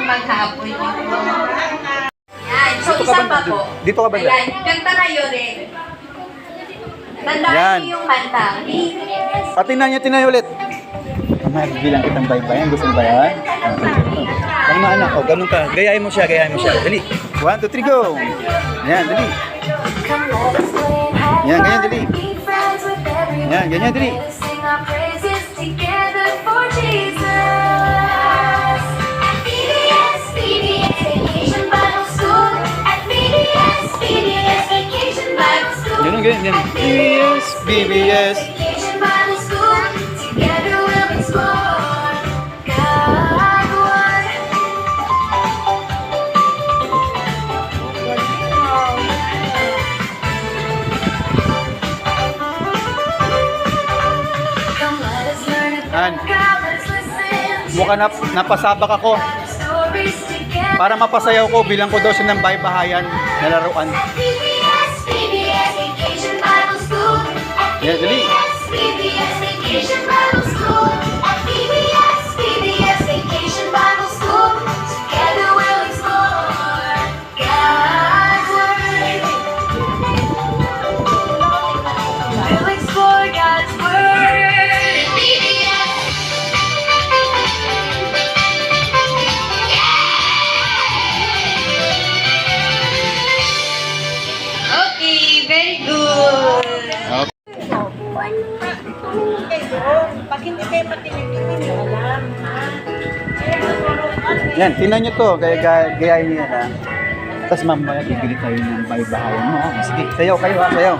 maghapon yun. Yan. So, Dito ka isa banda. pa po. Dito ka banda. Ayan, kanta kayo rin. Tandaan Yan. niyo yung kanta. Tingnan nyo ulit. Bilang kitang baybayan. Gusto mo ba yan? Tama anak. O, ganun ka. Gayahin mo siya. Dali. 1, 2, 3, go. Yan, dali. Yan, ganyan, dali. Yan, ganyan, dali. Ganun, ganyan. BBS, BBS. Mukha napasabak ako. Para mapasayaw ko, bilang ko daw siya ng baybahayan na laruan. Yan, dali. Okay, very good. Pag hindi kayo patinig, hindi nyo alam. Yan, tingnan nyo to. Gayahin nyo yan, ha. Tapos mamaya, bibili tayo ng baybahayan mo. Sige, sayaw kayo, ha. Sayaw.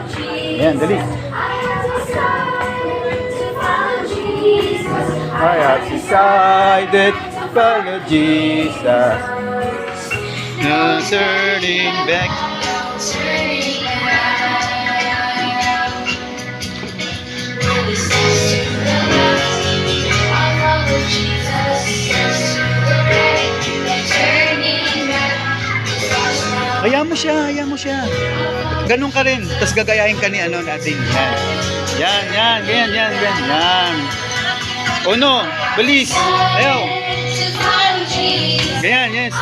Yan, dali. I have decided to follow Jesus. No turning back. Hayaan mo siya. Ganun ka rin. Tapos gagayahin ka ni natin. Yan. Yan. Uno, bilis. Ayaw. Ganyan, yes.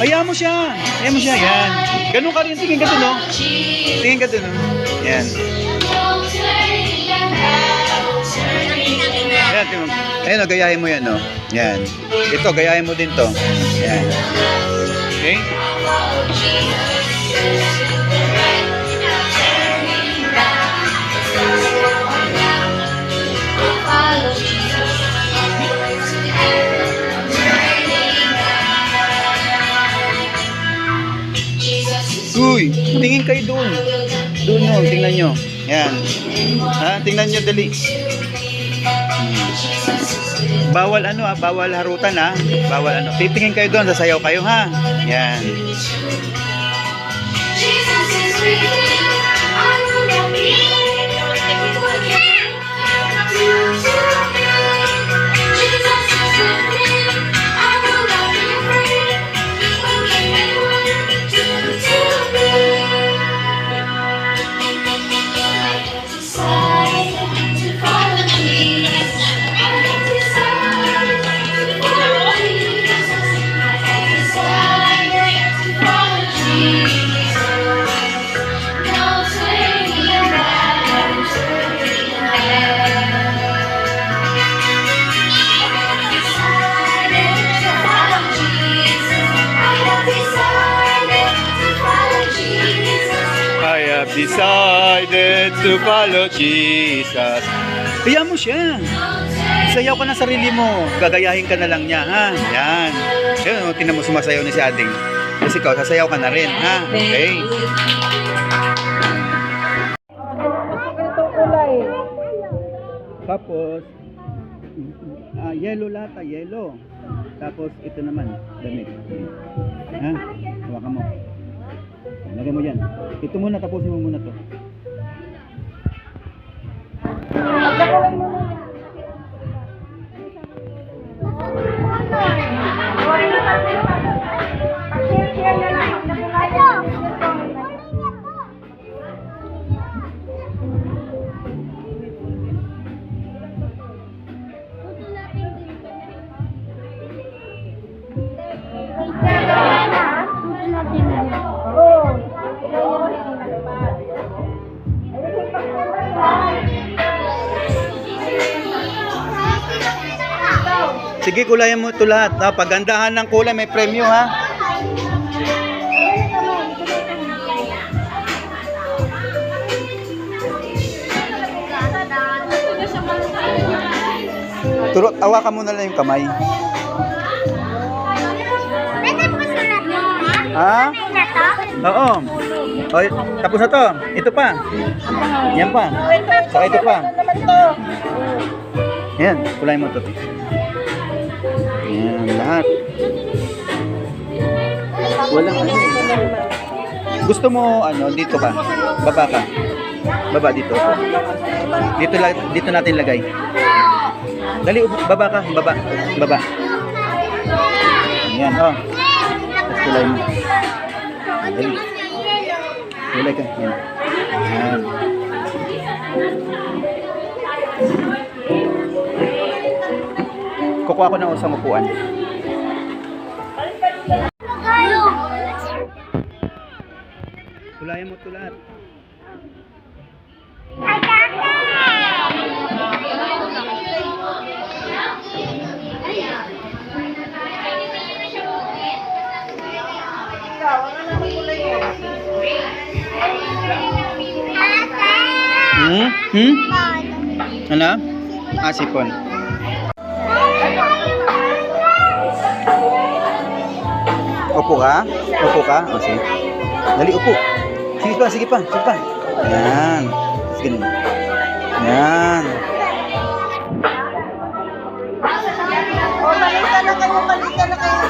Hayaan mo siya. Yan. Ganun ka rin. Tingin ka dun, no? Yan. Yan, tingnan. Ayun, gayahin mo yan, no? Yan. Ito, gayahin mo din to. Yan. Okay? Uy, tingin kayo doon. Doon, no? Tingnan nyo. Yan. Ha? Tingnan nyo, dali. Bawal bawal harutan, ha. Bawal Titingin kayo doon, sasayaw kayo, ha. Yan. Decided to follow Jesus. Kaya mo siya. Sayaw ka ng sarili mo. Gagayahin ka na lang niya, ha? Yan. Yan, tingnan mo sumasayaw ni si Ading. Kasi ikaw, sasayaw ka na rin, ha? Okay? Tapos, yellow lata, yellow. Tapos, ito naman, damit. Ha? Hawakan mo. Lagay mo dyan. Ito muna, tapusin mo muna to. Sige, kulayan mo ito lahat. Ha? Pagandahan ng kulay, may premyo ha. Turo, awakan mo na lang yung kamay. Pwede po sulat mo, Ha? May na to? Oo. O, tapos na to. Ito pa. Yan pa. Saka ito pa. Naman to. Yan, kulayan mo ito. Yan, lahat. Walang ano eh. Gusto mo, ano, dito ka. Baba ka. Baba dito. Dito natin lagay. Dali, baba ka. Baba. Baba. Yan, oh. Tapos kulay mo. Dali. Kulay ka. Yan. Yan. Kukuha ko ng isang upuan. Kulayan mo ito lahat. Ano? Ah, sipon. Upo ka? Upo ka? O, sige. Dali, upo. Sige pa, sige pa, sige pa. Yan. Sige naman. Yan. O, balita na kayo, balita na kayo.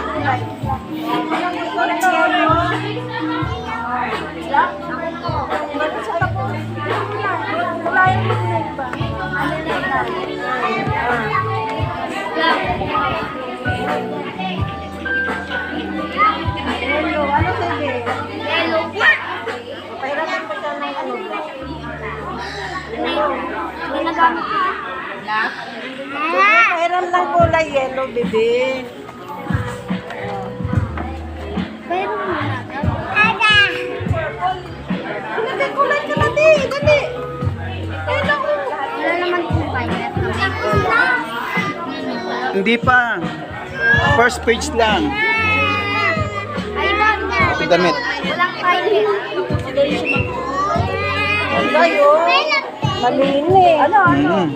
Hello, ano sige? Yellow pa. Pahirapan pa siya ng ano. Ginagamit ko. Pahiram ng kulay yellow, bebe. Pero muna. Ada. Kulay, kulay ka na, di. Dali. Wala naman kung violet. Hindi pa. First page lang. Ay, bag na. Ito damit. Walang violet. Kulay, oh. Malinis. Ano, ano?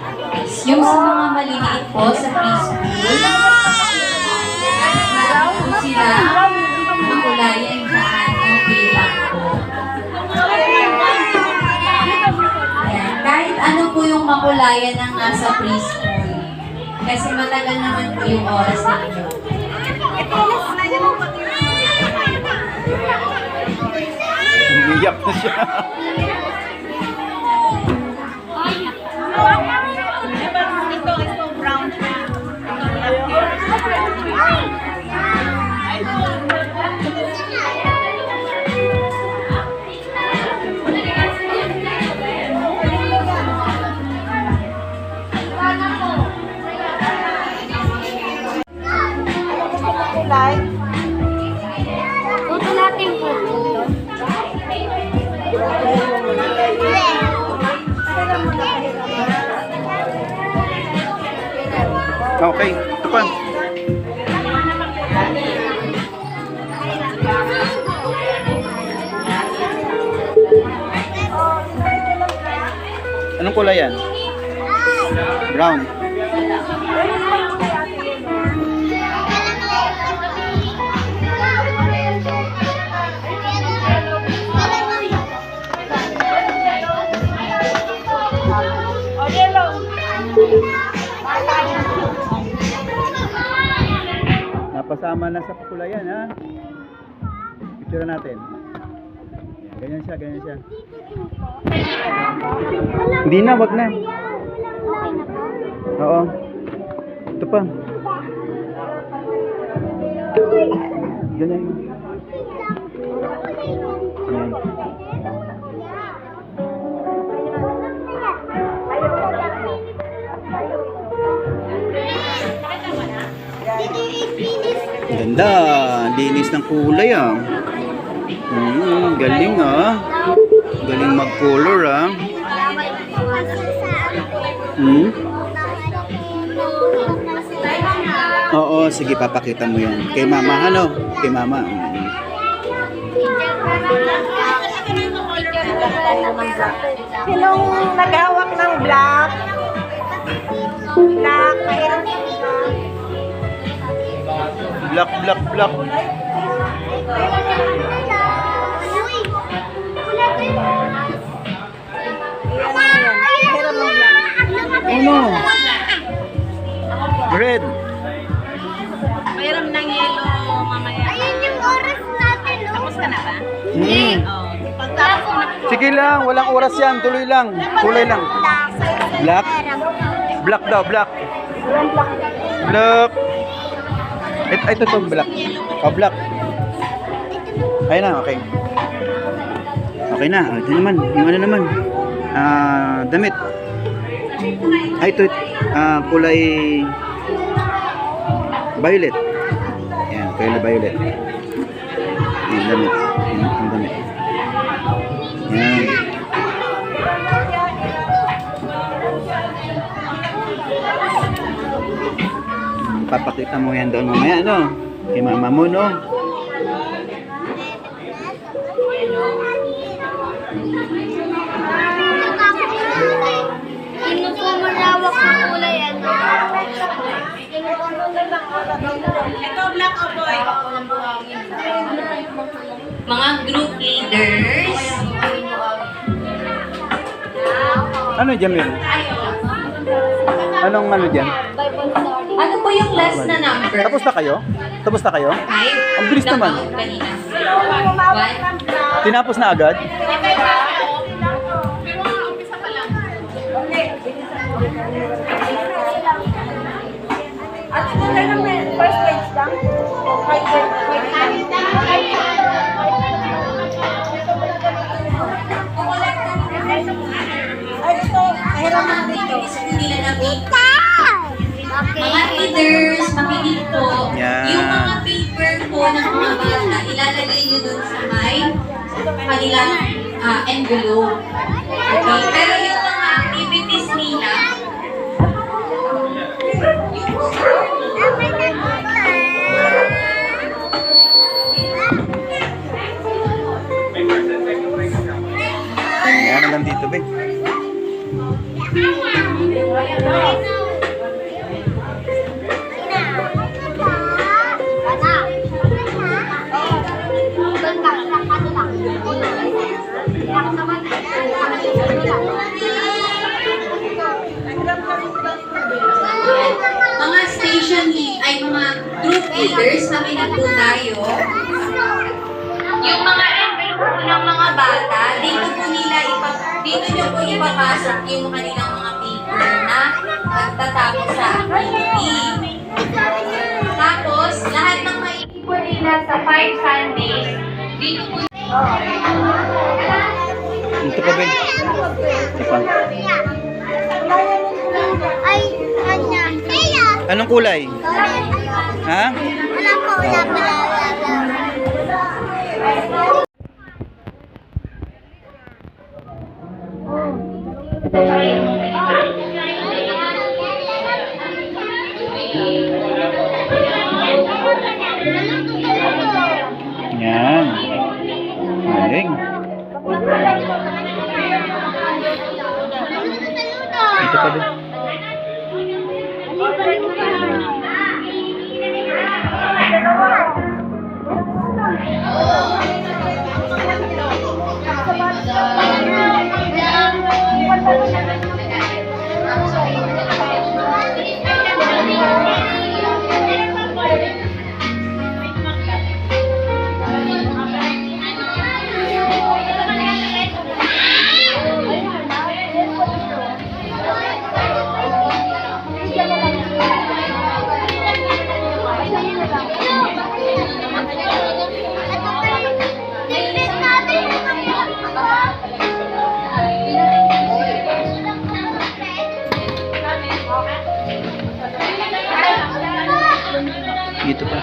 Yung sa mga maliliit po sa preschool, marami po sila makulayan dyan ang bilang po. Ayan. Kahit ano po yung makulayan ng nasa preschool. Kasi matagal naman po yung oras ninyo. Umiyak na siya. Ito brown. Kulay. Puto natin po. Okay, ito pa. Anong kulay yan? Brown. O, yellow. Napasama na sa pakulayan, ha? Picture natin. Yan, ganyan siya, ganyan siya. Hindi na, wag na. Oo. Ito pa. Ganyan. Yan. Ganda, linis ng kulay ah. Galing ah. Galing mag-color ah. Oo, sige, papakita mo yan. Kay mama, ano? Kay mama. Sinong naghawak ng black? Black, mahirap Black, black, black. Mahirap ng black. Ano? Red. Mayroon ng yellow mamaya. Ayun yung oras natin, no? Tapos ka na ba? Hmm. Pagtapos ko na po. Sige lang, walang oras yan. Tuloy lang. Kulay lang. Black? Black daw, black. Black. Ito to, black. Oh, black. Ayun na, okay. Okay na. Ito naman. Yung ano naman. Damit. Ay, ito. Kulay violet. Yan, kulay violet. Yan, damit. Yan, ang damit. Yan. Papakita mo yan doon mamaya, no? Kay mama mo, no? Ano po malawak ang kulay, ano? Ito, black o boy? Mga group leaders. Ano dyan yun? Anong ano dyan? Ano po yung last na number? Tapos na kayo? Tapos na kayo? 5. Ang bilis naman. Kanina. Tinapos na agad? At ito lang naman, first page lang. Ay, ito, mahirap na dito. Nila na mga leaders, makinig po. Yan. Yung mga paper po ng mga bata, ilalagay nyo dun sa may kanilang envelope. Okay? Pero yung mga activities nila, Yan lang dito, be. mga station lead, ay mga group leaders, makinig po tayo. Yung mga envelope po ng mga bata, dito po nila dito nyo po ipapasok yung kanilang mga paper na pagtatapos sa activity. Tapos, lahat ng maipon nila sa 5 Sundays, dito po Ito pa, be. Ito pa. Ay, kanya. Kaya, Anong kulay? Ha? wala ko, wala pala. Yan. Galing. Ito pa, be. Dito pa.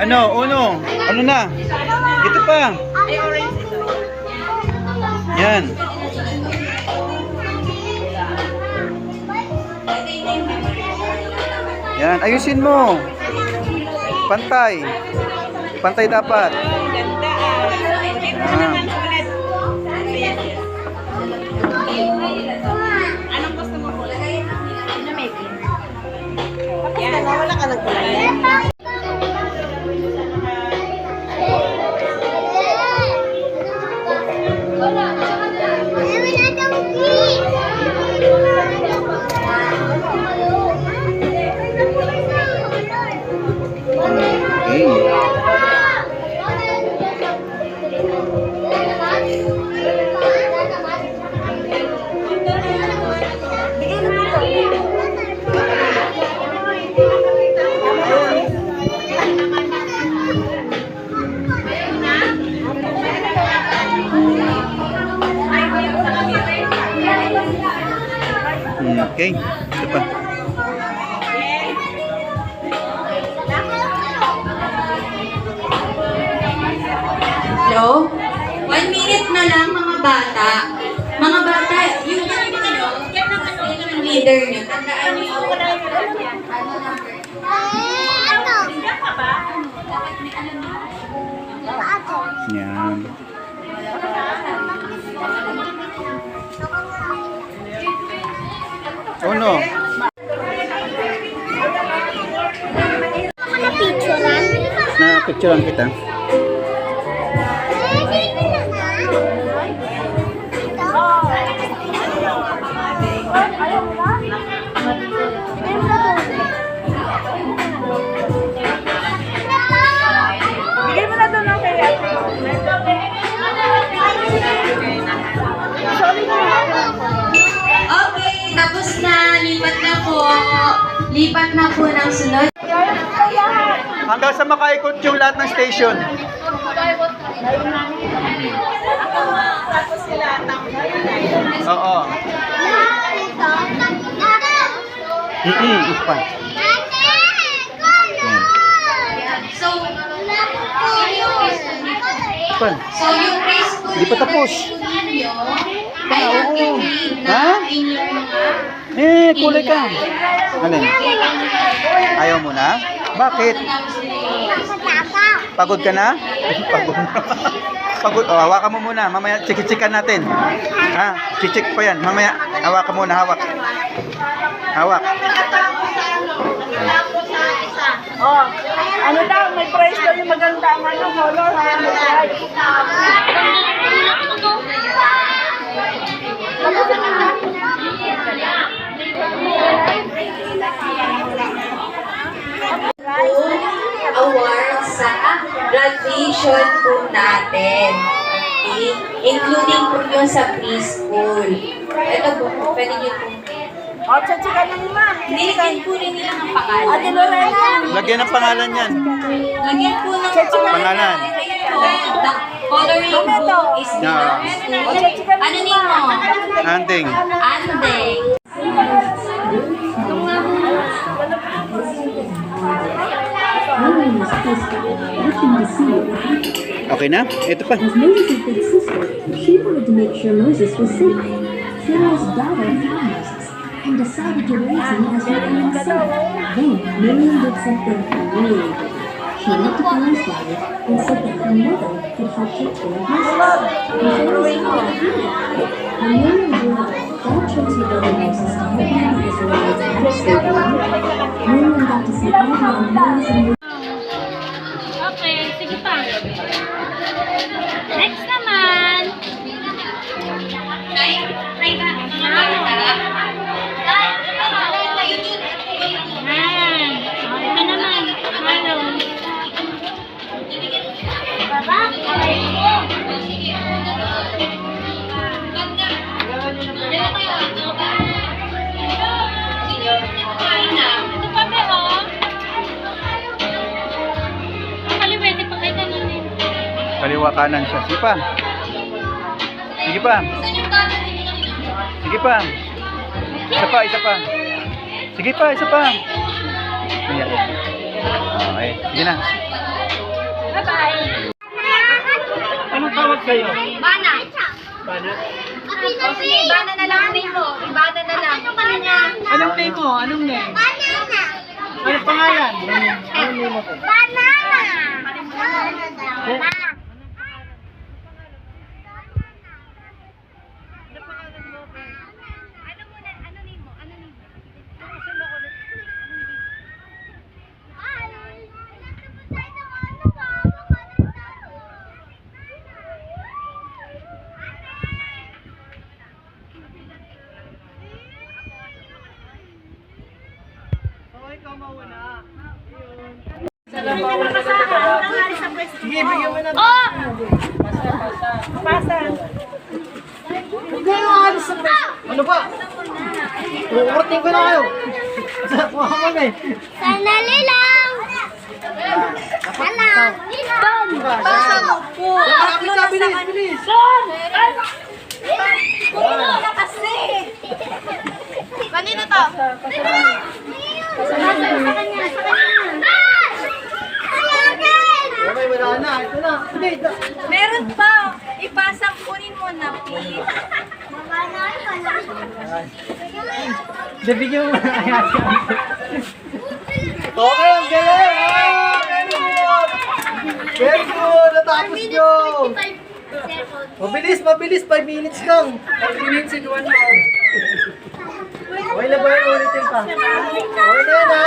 Ano? Uno? Ano na? Ito pa. Yan. Yan, ayusin mo. Pantay. Pantay dapat. Ganda ah. Check mo naman ulit. Anong gusto mo po? Yan. Wala ka ng kulay. Okay. Okay. Ito pa. Hello? 1 minute na lang mga bata. Mga bata, yung yung leader nyo, tandaan nyo yung Yan. Oh no. Picturean. Na picturean kita. Bigay mo na doon ang kay ate. Okay, tapos na. Lipat na po. Lipat na po ng sunod. Hanggang sa makaikot yung lahat ng station. Tapos sila Oo. Ipa. So, Ipa. yung preschool Hindi pa tapos. ninyo, Ah, ay oo. nag-grade na Ha? inyong mga Kulay ka. Alin? Ayaw mo na? Bakit? Pagod ka na? Pagod na. Pagod. O, hawakan mo muna. Mamaya, chik-chikan natin. Ha? Chichik pa yan. Mamaya, hawakan muna. Hawak. Hawak. Oh, ano daw, may price daw yung maganda ang ano, color, awards sa graduation po natin. Okay? Including po yung sa preschool. Ito po, pwede nyo po. O, tsatsika na naman. Nilagyan po rin nila ng pangalan. Ate Lorena. Lagyan ng pangalan yan. Lagyan po ng Pangalan. The coloring book is belongs to, ano nino? Anding. Andeng. Okay na? Ito pa. As Moses' big sister, she wanted to make sure Moses was safe. Pharaoh's daughter found Moses and decided to raise him as her own son. Then Miriam did something really big. She went to Pharaoh's daughter and said that her mother could help take care of Moses. And Pharaoh's daughter agreed. When Miriam grew up, God chose her brother Moses to help lead the Israelites out of slavery. Miriam got to see all the amazing Okay, sige pa. Next naman. Try na, mga bata. Ito naman. Hello. Ito pa ba, oh? Pwede pa kayo ganunin. Kaliwa kanan siya. Sige pa. Sige pa. Sige pa. Isa pa, isa pa. Sige pa, isa pa. Ayan. Okay. Sige na. Bye-bye. Anong tawag sa'yo? Mana. Sige, ibana na lang name mo. Ibana na lang. Anong name mo? Anong name? Anong pangalan? Anong name mo? Sige, bigyan mo na. Pasa. Hindi mo alis sa pesa. Ano ba? Kukurting ko na kayo. Kuha mo na eh. Sandali lang. Alam. Pasa mo po. Tatlo na sa kanya. Bilis. Kanino to? Sa kanya. Okay, wala na. Ito na. Hindi, ito. Meron pa. Ipasang kunin mo na, please. Hindi, bigyan mo na kaya siya. Okay, ang galing! Ah, very good! Very good! Natapos nyo! Mabilis, mabilis! 5 minutes lang! 5 minutes and 1 hour. Okay na ba yun? Ulitin pa. Okay na yun, ha?